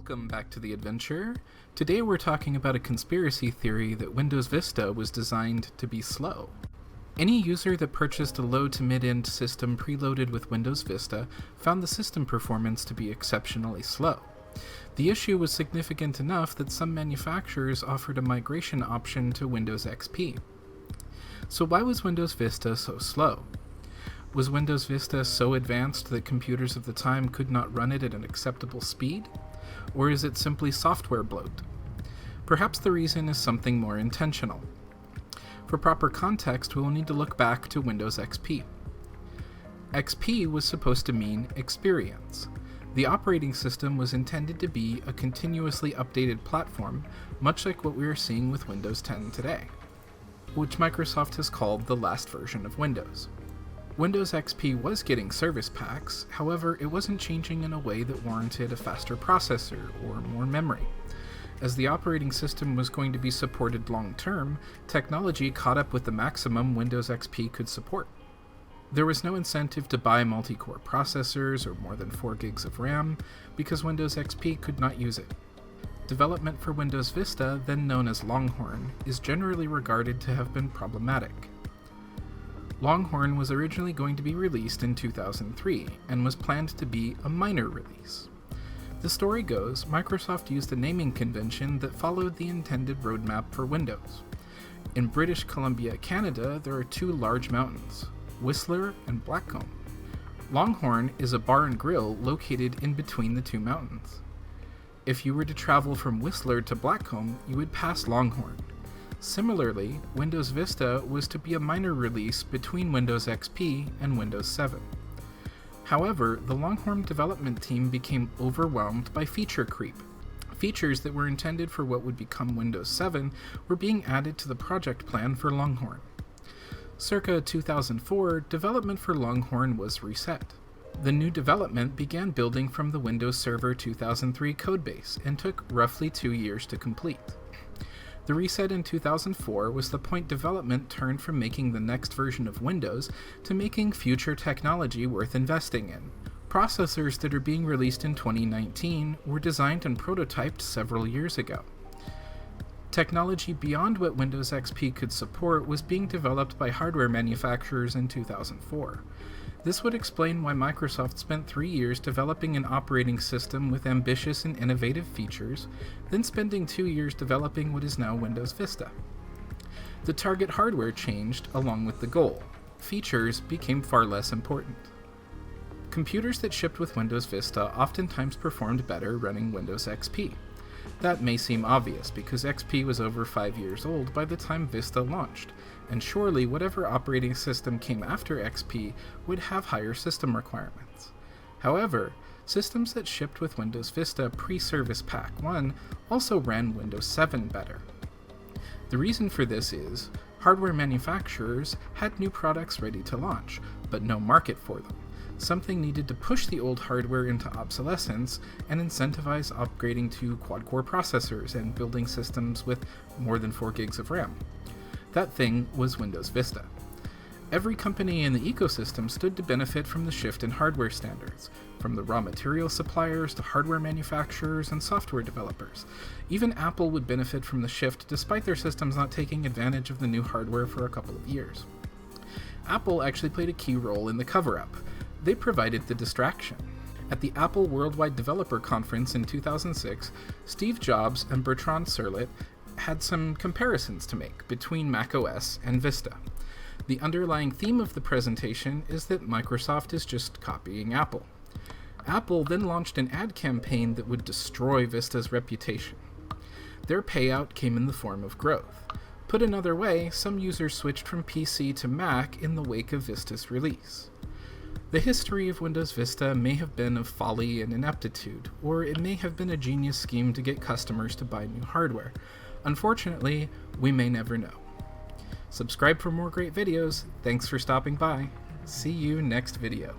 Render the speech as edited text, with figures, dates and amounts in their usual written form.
Welcome back to the adventure. Today we're talking about a conspiracy theory that Windows Vista was designed to be slow. Any user that purchased a low to mid-end system preloaded with Windows Vista found the system performance to be exceptionally slow. The issue was significant enough that some manufacturers offered a migration option to Windows XP. So why was Windows Vista so slow? Was Windows Vista so advanced that computers of the time could not run it at an acceptable speed? Or is it simply software bloat? Perhaps the reason is something more intentional. For proper context, we will need to look back to Windows XP. XP was supposed to mean experience. The operating system was intended to be a continuously updated platform, much like what we are seeing with Windows 10 today, which Microsoft has called the last version of Windows. Windows XP was getting service packs, however, it wasn't changing in a way that warranted a faster processor or more memory. As the operating system was going to be supported long-term, technology caught up with the maximum Windows XP could support. There was no incentive to buy multi-core processors or more than 4 gigs of RAM, because Windows XP could not use it. Development for Windows Vista, then known as Longhorn, is generally regarded to have been problematic. Longhorn was originally going to be released in 2003 and was planned to be a minor release. The story goes, Microsoft used a naming convention that followed the intended roadmap for Windows. In British Columbia, Canada, there are 2 large mountains, Whistler and Blackcomb. Longhorn is a bar and grill located in between the 2 mountains. If you were to travel from Whistler to Blackcomb, you would pass Longhorn. Similarly, Windows Vista was to be a minor release between Windows XP and Windows 7. However, the Longhorn development team became overwhelmed by feature creep. Features that were intended for what would become Windows 7 were being added to the project plan for Longhorn. Circa 2004, development for Longhorn was reset. The new development began building from the Windows Server 2003 codebase and took roughly 2 years to complete. The reset in 2004 was the point development turned from making the next version of Windows to making future technology worth investing in. Processors that are being released in 2019 were designed and prototyped several years ago. Technology beyond what Windows XP could support was being developed by hardware manufacturers in 2004. This would explain why Microsoft spent 3 years developing an operating system with ambitious and innovative features, then spending 2 years developing what is now Windows Vista. The target hardware changed along with the goal. Features became far less important. Computers that shipped with Windows Vista oftentimes performed better running Windows XP. That may seem obvious because XP was over 5 years old by the time Vista launched, and surely whatever operating system came after XP would have higher system requirements. However, systems that shipped with Windows Vista pre-Service Pack 1 also ran Windows 7 better. The reason for this is, hardware manufacturers had new products ready to launch, but no market for them. Something needed to push the old hardware into obsolescence and incentivize upgrading to quad-core processors and building systems with more than 4 gigs of RAM. That thing was Windows Vista. Every company in the ecosystem stood to benefit from the shift in hardware standards, from the raw material suppliers to hardware manufacturers and software developers. Even Apple would benefit from the shift despite their systems not taking advantage of the new hardware for a couple of years. Apple actually played a key role in the cover-up. They provided the distraction. At the Apple Worldwide Developer Conference in 2006, Steve Jobs and Bertrand Surlet had some comparisons to make between macOS and Vista. The underlying theme of the presentation is that Microsoft is just copying Apple. Apple then launched an ad campaign that would destroy Vista's reputation. Their payout came in the form of growth. Put another way, some users switched from PC to Mac in the wake of Vista's release. The history of Windows Vista may have been of folly and ineptitude, or it may have been a genius scheme to get customers to buy new hardware. Unfortunately, we may never know. Subscribe for more great videos. Thanks for stopping by. See you next video.